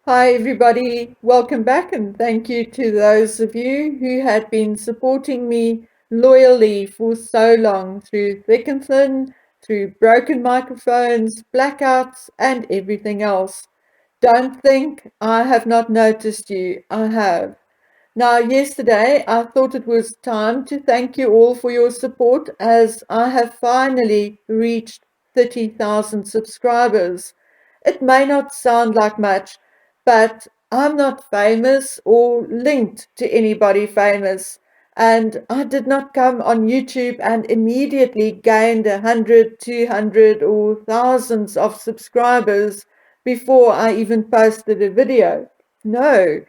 Hi everybody, welcome back and thank you to those of you who had been supporting me loyally for so long through thick and thin, through broken microphones, blackouts and everything else. Don't think I have not noticed you, I have. Now, yesterday I thought it was time to thank you all for your support as I have finally reached 30,000 subscribers. It may not sound like much, but I'm not famous or linked to anybody famous. And I did not come on YouTube and immediately gained 100, 200 or thousands of subscribers before I even posted a video. No,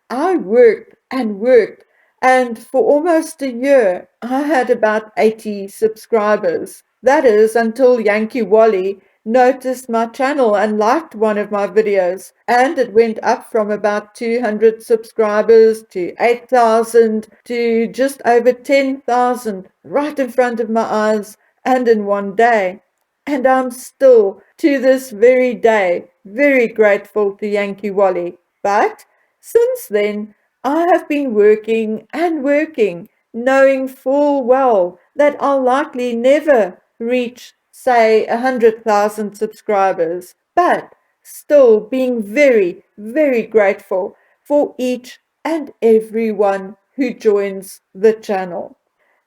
I worked and worked, and for almost a year I had about 80 subscribers. That is until Yankee Wally noticed my channel and liked one of my videos, and it went up from about 200 subscribers to 8,000 to just over 10,000 right in front of my eyes and in one day. And I'm still, to this very day, very grateful to Yankee Wally. But since then, I have been working and working, knowing full well that I'll likely never reach, say, 100,000 subscribers, but still being very, very grateful for each and every one who joins the channel.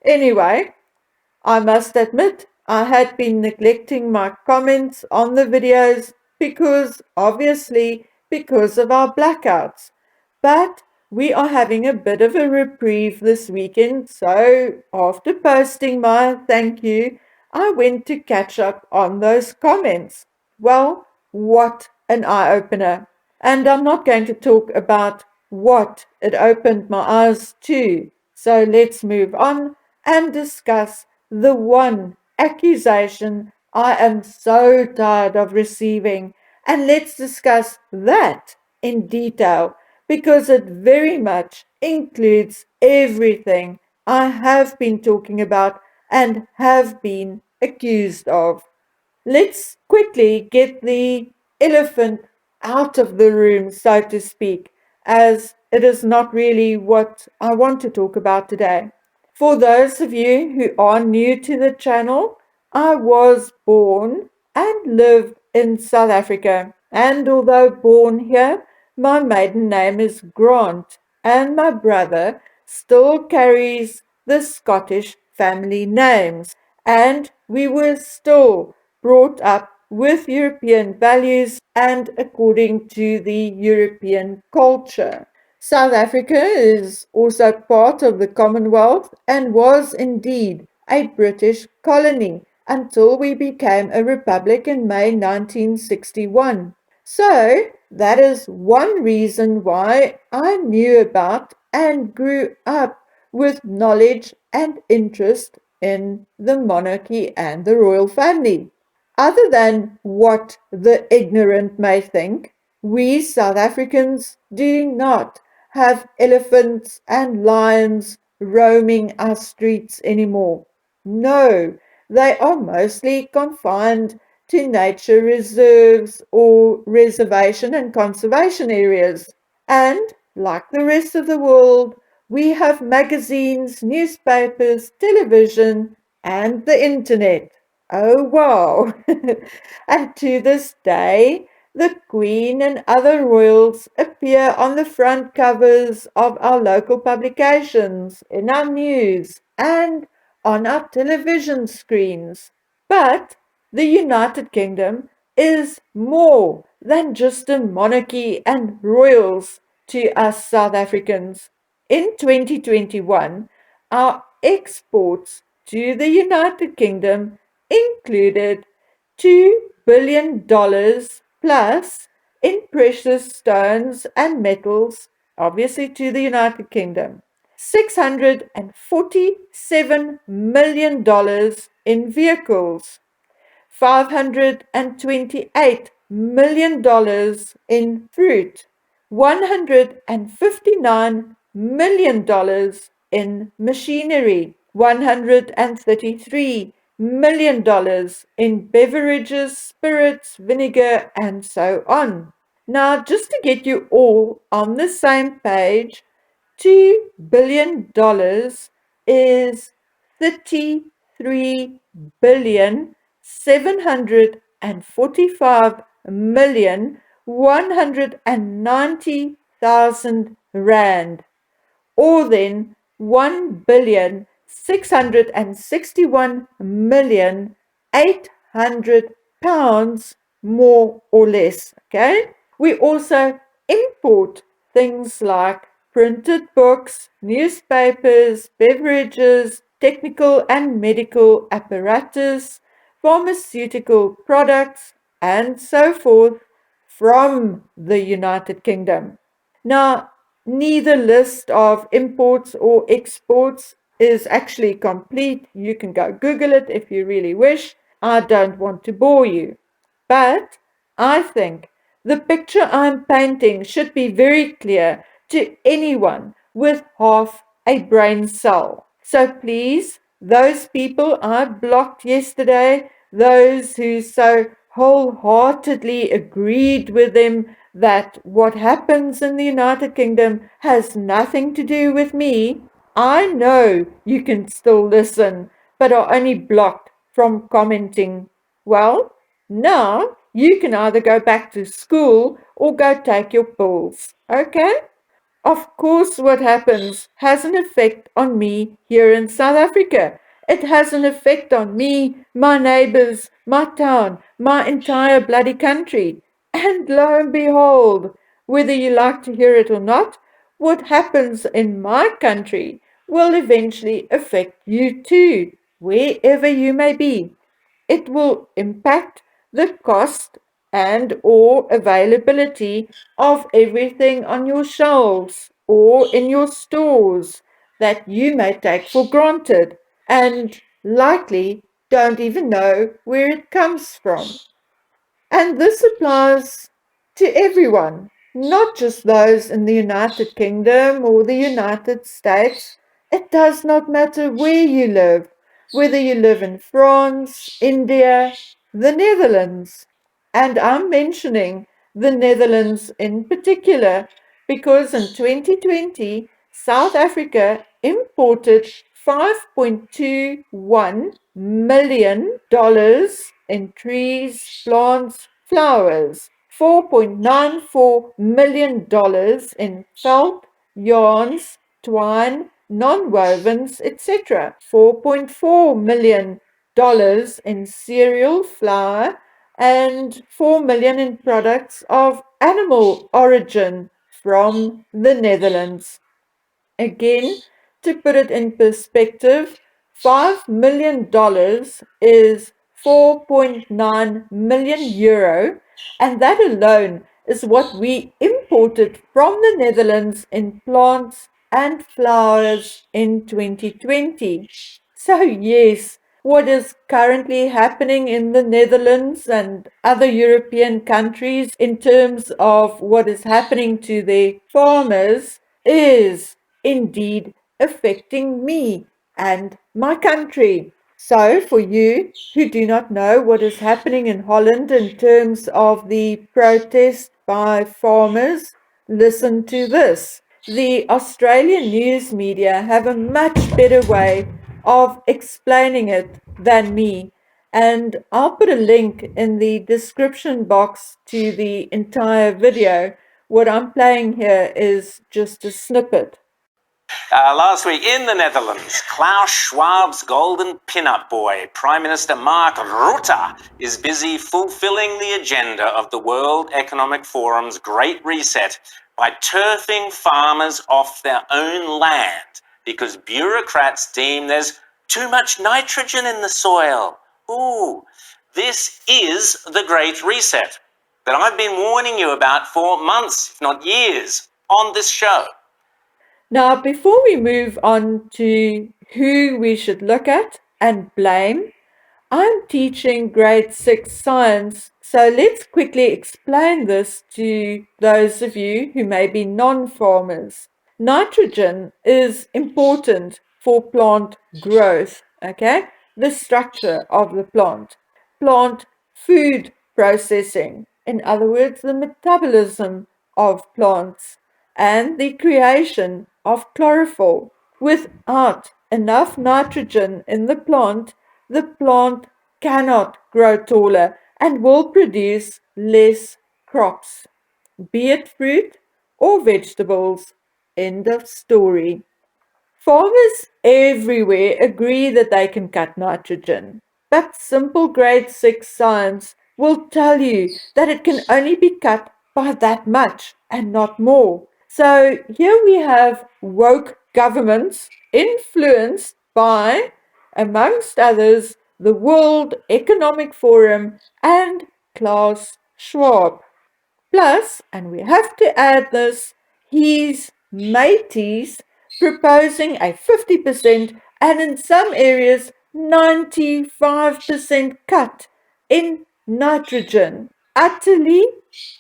Anyway, I must admit, I had been neglecting my comments on the videos because of our blackouts. But we are having a bit of a reprieve this weekend, so after posting my thank you, I went to catch up on those comments. Well, what an eye-opener. And I'm not going to talk about what it opened my eyes to. So let's move on and discuss the one accusation I am so tired of receiving. And let's discuss that in detail because it very much includes everything I have been talking about and have been accused of. Let's quickly get the elephant out of the room, so to speak, as it is not really what I want to talk about today. For those of you who are new to the channel, I was born and live in South Africa. And although born here, my maiden name is Grant, and my brother still carries the Scottish family names. And we were still brought up with European values and according to the European culture. South Africa is also part of the Commonwealth and was indeed a British colony until we became a republic in May 1961. So that is one reason why I knew about and grew up with knowledge and interest in the monarchy and the royal family. Other than what the ignorant may think, we South Africans do not have elephants and lions roaming our streets anymore. No, they are mostly confined to nature reserves or reservation and conservation areas. And, like the rest of the world, we have magazines, newspapers, television, and the internet. Oh, wow! And to this day, the Queen and other royals appear on the front covers of our local publications, in our news, and on our television screens. But the United Kingdom is more than just a monarchy and royals to us South Africans. In 2021, our exports to the United Kingdom included $2 billion plus in precious stones and metals, obviously to the United Kingdom, $647 million in vehicles, $528 million in fruit, $159 million in machinery, $133 million in beverages, spirits, vinegar, and so on. Now, just to get you all on the same page, $2 billion is 33,745,190,000 rand, or then 1,661,800,000 more or less. Okay? We also import things like printed books, newspapers, beverages, technical and medical apparatus, pharmaceutical products, and so forth from the United Kingdom. Now, neither list of imports or exports is actually complete. You can go Google it if you really wish. I don't want to bore you. But I think the picture I'm painting should be very clear to anyone with half a brain cell. So please, those people I blocked yesterday, those who so wholeheartedly agreed with him that what happens in the United Kingdom has nothing to do with me, I know you can still listen, but are only blocked from commenting. Well, now you can either go back to school or go take your pills, okay? Of course, what happens has an effect on me here in South Africa. It has an effect on me, my neighbors, my town, my entire bloody country. And lo and behold, whether you like to hear it or not, what happens in my country will eventually affect you too, wherever you may be. It will impact the cost and or availability of everything on your shelves or in your stores that you may take for granted and likely don't even know where it comes from. And this applies to everyone, not just those in the United Kingdom or the United States. It does not matter where you live, whether you live in France, India, the Netherlands. And I'm mentioning the Netherlands in particular because in 2020, South Africa imported $5.21 million in trees, plants, flowers, $4.94 million in felt, yarns, twine, non-wovens, etc. $4.4 million in cereal, flour, and 4 million in products of animal origin from the Netherlands. Again, to put it in perspective, $5 million is 4.9 million euro, and that alone is what we imported from the Netherlands in plants and flowers in 2020. So, yes, what is currently happening in the Netherlands and other European countries in terms of what is happening to their farmers is indeed affecting me and my country. So, for you who do not know what is happening in Holland in terms of the protest by farmers, listen to this. The Australian news media have a much better way of explaining it than me, and I'll put a link in the description box to the entire video. What I'm playing here is just a snippet. Last week in the Netherlands, Klaus Schwab's golden pin-up boy, Prime Minister Mark Rutte, is busy fulfilling the agenda of the World Economic Forum's Great Reset by turfing farmers off their own land because bureaucrats deem there's too much nitrogen in the soil. Ooh, this is the Great Reset that I've been warning you about for months, if not years, on this show. Now, before we move on to who we should look at and blame, I'm teaching grade 6 science, so let's quickly explain this to those of you who may be non-farmers. Nitrogen is important for plant growth, okay? The structure of the plant food processing, in other words, the metabolism of plants, and the creation of chlorophyll. Without enough nitrogen in the plant cannot grow taller and will produce less crops, be it fruit or vegetables. End of story. Farmers everywhere agree that they can cut nitrogen, but simple grade 6 science will tell you that it can only be cut by that much and not more. So here we have woke governments influenced by, amongst others, the World Economic Forum and Klaus Schwab. Plus, and we have to add this, his mateys proposing a 50% and in some areas 95% cut in nitrogen. Utterly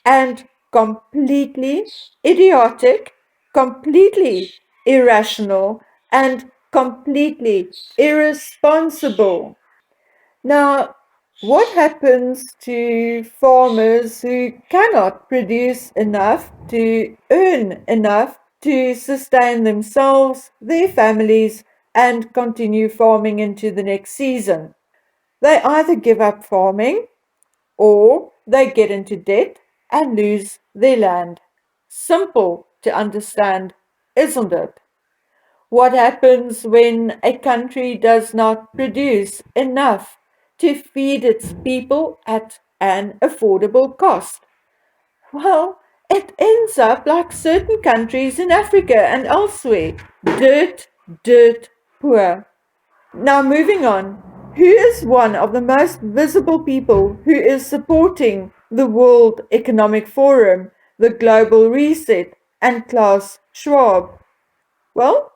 and completely idiotic, completely irrational, and completely irresponsible. Now, what happens to farmers who cannot produce enough to earn enough to sustain themselves, their families, and continue farming into the next season? They either give up farming or they get into debt and lose their land. Simple to understand, isn't it? What happens when a country does not produce enough to feed its people at an affordable cost? Well, it ends up like certain countries in Africa and elsewhere, dirt, dirt poor. Now, moving on, who is one of the most visible people who is supporting the World Economic Forum, the Global Reset, and Klaus Schwab? Well,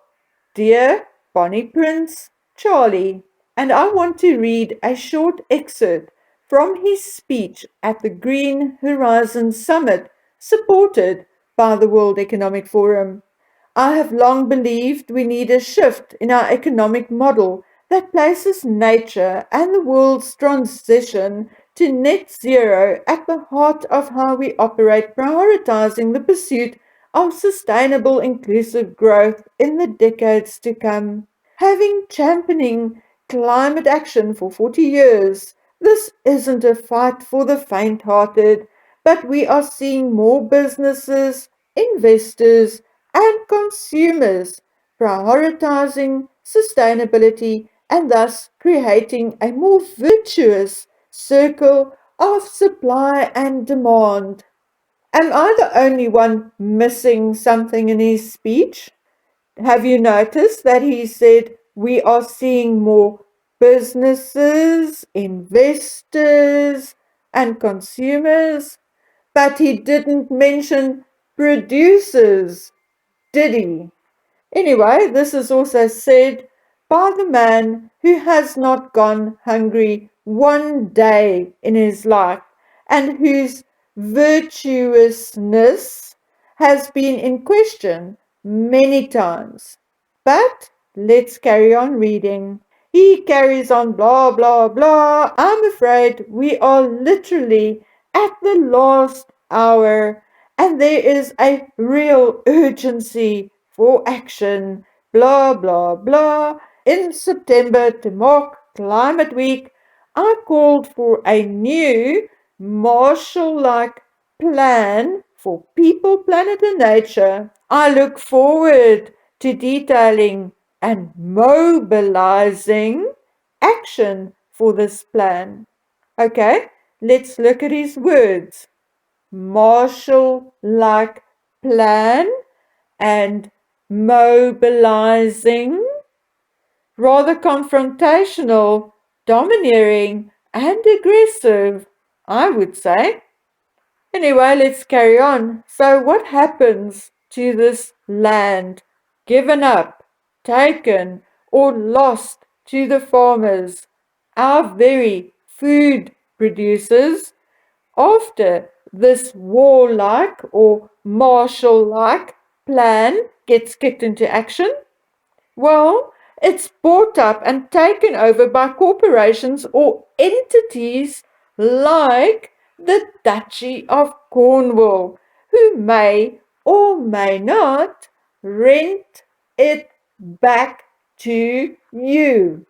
dear Bonnie Prince Charlie, and I want to read a short excerpt from his speech at the Green Horizons Summit supported by the World Economic Forum. I have long believed we need a shift in our economic model that places nature and the world's transition to net zero at the heart of how we operate, prioritizing the pursuit of sustainable inclusive growth in the decades to come. Having championing climate action for 40 years, this isn't a fight for the faint-hearted, but we are seeing more businesses, investors, and consumers prioritizing sustainability and thus creating a more virtuous circle of supply and demand. Am I the only one missing something in his speech? Have you noticed that he said we are seeing more businesses, investors, and consumers? But he didn't mention producers, did he? Anyway, this is also said by the man who has not gone hungry one day in his life and whose virtuousness has been in question many times. But let's carry on reading. He carries on blah blah blah. I'm afraid we are literally at the last hour and there is a real urgency for action. Blah blah blah. In September to mark Climate Week, I called for a new Marshall-like plan for people, planet and nature. I look forward to detailing and mobilizing action for this plan. Okay, let's look at his words. Marshall-like plan and mobilizing. Rather confrontational, domineering, and aggressive, I would say. Anyway, let's carry on. So, what happens to this land given up, taken, or lost to the farmers, our very food producers, after this warlike or martial-like plan gets kicked into action? Well, it's bought up and taken over by corporations or entities like the Duchy of Cornwall, who may or may not rent it back to you.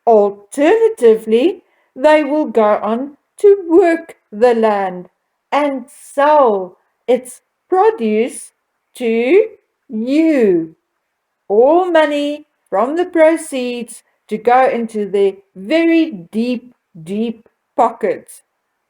Alternatively, they will go on to work the land and sell its produce to you. All money from the proceeds to go into their very deep, deep pockets.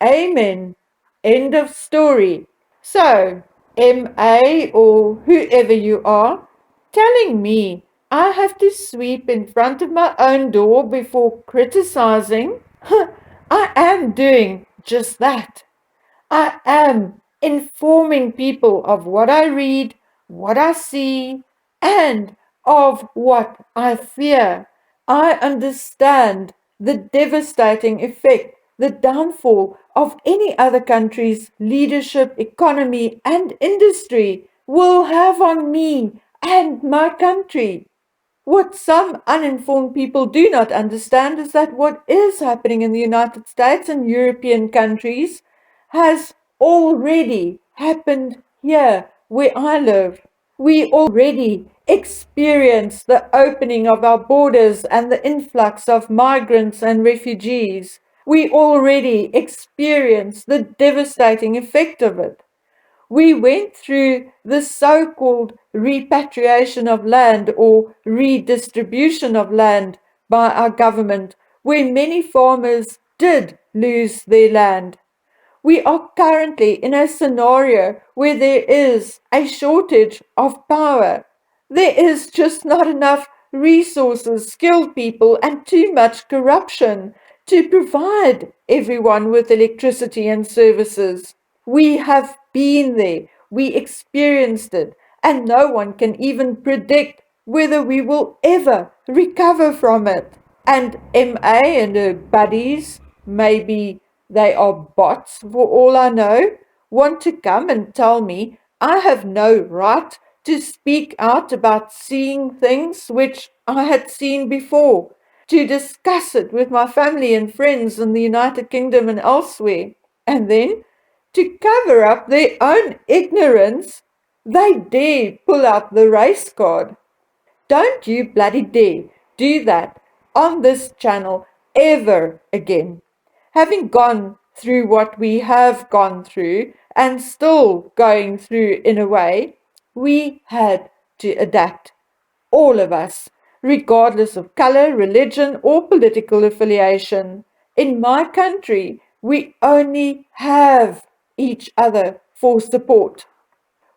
Amen. End of story. So, MA or whoever you are, telling me I have to sweep in front of my own door before criticizing? I am doing just that. I am informing people of what I read, what I see, and of what I fear. I understand the devastating effect the downfall of any other country's leadership, economy, and industry will have on me and my country. What some uninformed people do not understand is that what is happening in the United States and European countries has already happened here where I live. We already experienced the opening of our borders and the influx of migrants and refugees. We already experienced the devastating effect of it. We went through the so-called repatriation of land or redistribution of land by our government, where many farmers did lose their land. We are currently in a scenario where there is a shortage of power. There is just not enough resources, skilled people, and too much corruption to provide everyone with electricity and services. We have been there, we experienced it, and no one can even predict whether we will ever recover from it. And MA and her buddies, maybe they are bots for all I know, want to come and tell me I have no right to speak out about seeing things which I had seen before, to discuss it with my family and friends in the United Kingdom and elsewhere, and then to cover up their own ignorance, they dare pull out the race card. Don't you bloody dare do that on this channel ever again. Having gone through what we have gone through and still going through in a way, we had to adapt. All of us, regardless of color, religion, or political affiliation. In my country, we only have each other for support.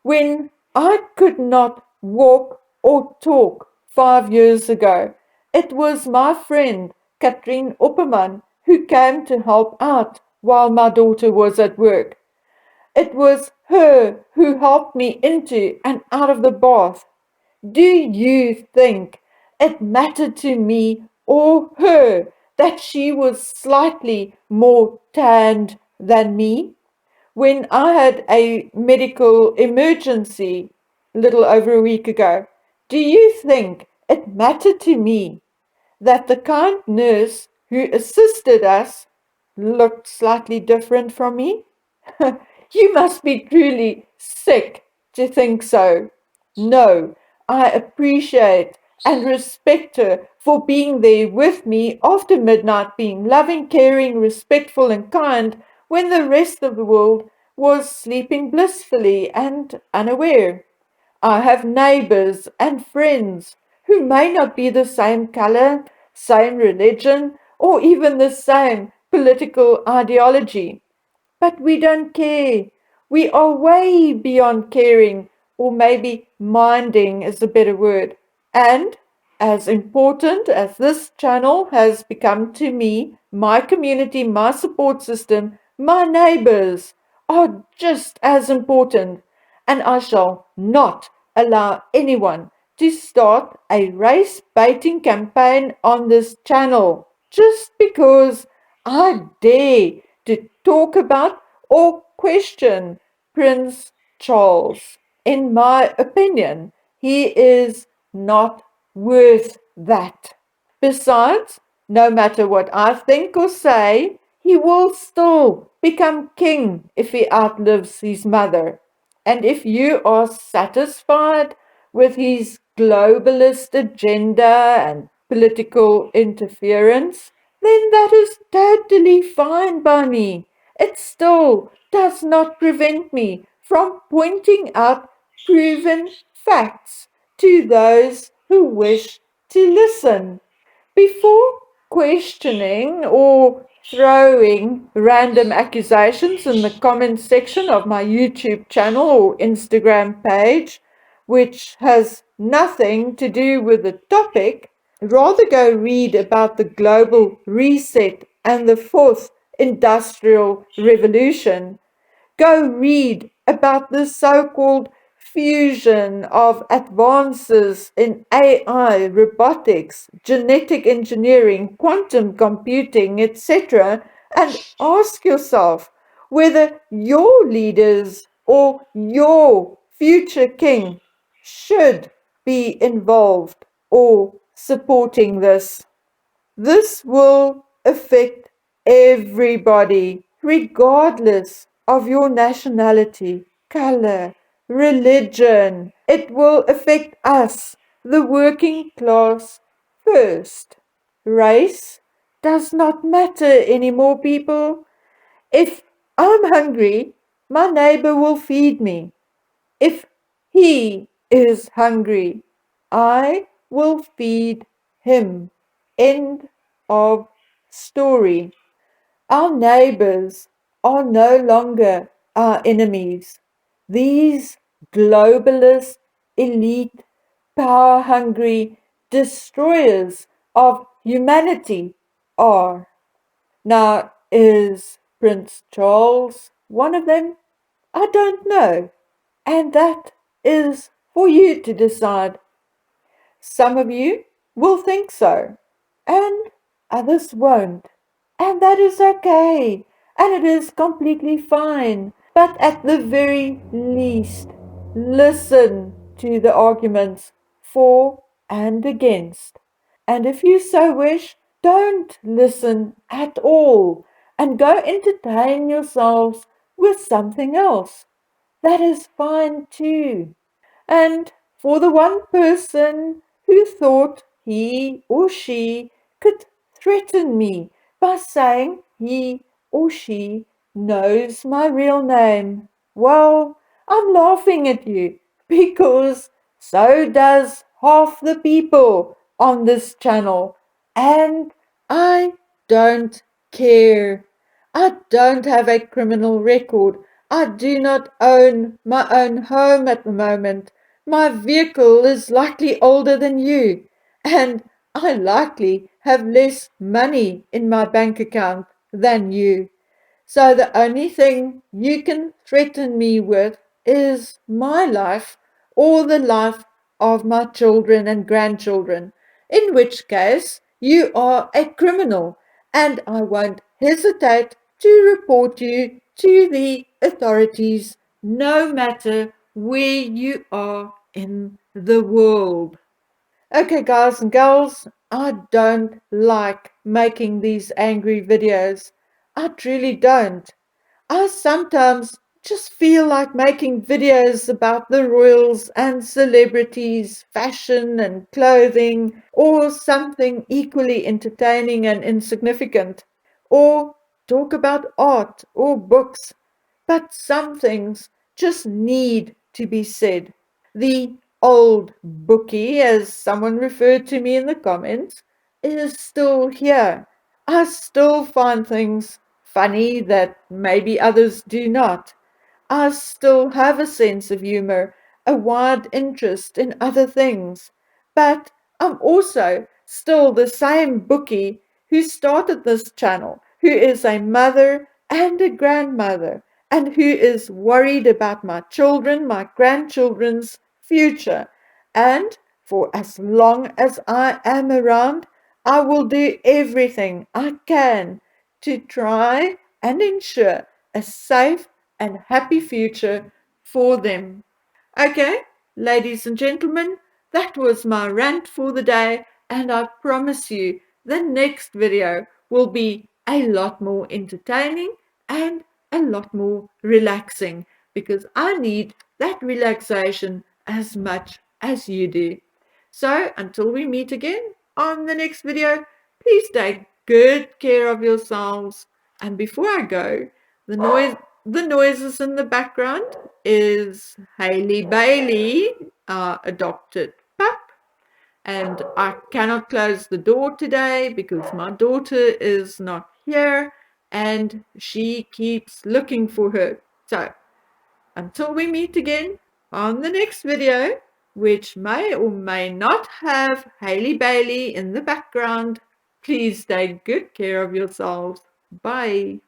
When I could not walk or talk 5 years ago, it was my friend Katrien Opperman who came to help out while my daughter was at work. It was her who helped me into and out of the bath. Do you think it mattered to me or her that she was slightly more tanned than me? When I had a medical emergency a little over a week ago, do you think it mattered to me that the kind nurse who assisted us looked slightly different from me? You must be truly sick to think so. No, I appreciate and respect her for being there with me after midnight, being loving, caring, respectful, and kind when the rest of the world was sleeping blissfully and unaware. I have neighbors and friends who may not be the same color, same religion, or even the same political ideology. But we don't care. We are way beyond caring, or maybe minding is a better word. And as important as this channel has become to me, my community, my support system, my neighbors are just as important. And I shall not allow anyone to start a race baiting campaign on this channel just because I dare to talk about or question Prince Charles. In my opinion, he is not worth that. Besides, no matter what I think or say, he will still become king if he outlives his mother. And if you are satisfied with his globalist agenda and political interference, then that is totally fine by me. It still does not prevent me from pointing out proven facts to those who wish to listen. Before questioning or throwing random accusations in the comments section of my YouTube channel or Instagram page, which has nothing to do with the topic, rather go read about the global reset and the fourth industrial revolution. Go read about the so-called fusion of advances in AI, robotics, genetic engineering, quantum computing, etc., and ask yourself whether your leaders or your future king should be involved or supporting this. This will affect everybody, regardless of your nationality, color, religion. It will affect us, the working class, first. Race does not matter anymore, people. If I'm hungry, my neighbor will feed me. If he is hungry, I will feed him. End of story. Our neighbors are no longer our enemies. These globalist, elite, power-hungry destroyers of humanity are. Now, is Prince Charles one of them? I don't know. And that is for you to decide. Some of you will think so, and others won't. And that is okay, and it is completely fine. But at the very least, listen to the arguments for and against. And if you so wish, don't listen at all and go entertain yourselves with something else. That is fine too. And for the one person who thought he or she could threaten me by saying he or she knows my real name, well, I'm laughing at you because so does half the people on this channel, and I don't care. I don't have a criminal record. I do not own my own home at the moment. My vehicle is likely older than you, and I likely have less money in my bank account than you. So the only thing you can threaten me with is my life or the life of my children and grandchildren, in which case you are a criminal, and I won't hesitate to report you to the authorities, no matter where you are in the world. Okay, guys and girls, I don't like making these angry videos. I truly don't. I sometimes just feel like making videos about the royals and celebrities, fashion and clothing, or something equally entertaining and insignificant, or talk about art or books. But some things just need to be said. The old bookie, as someone referred to me in the comments, is still here. I still find things funny that maybe others do not. I still have a sense of humor, a wide interest in other things, but I'm also still the same bookie who started this channel, who is a mother and a grandmother, and who is worried about my children, my grandchildren's future. And for as long as I am around, I will do everything I can to try and ensure a safe and happy future for them. Okay, ladies and gentlemen, that was my rant for the day, and I promise you the next video will be a lot more entertaining and a lot more relaxing, because I need that relaxation as much as you do. So until we meet again on the next video, please take good care of yourselves. And before I go, the noises in the background is Haley Bailey, our adopted pup. And I cannot close the door today because my daughter is not here and she keeps looking for her. So until we meet again on the next video, which may or may not have Haley Bailey in the background, please take good care of yourselves. Bye.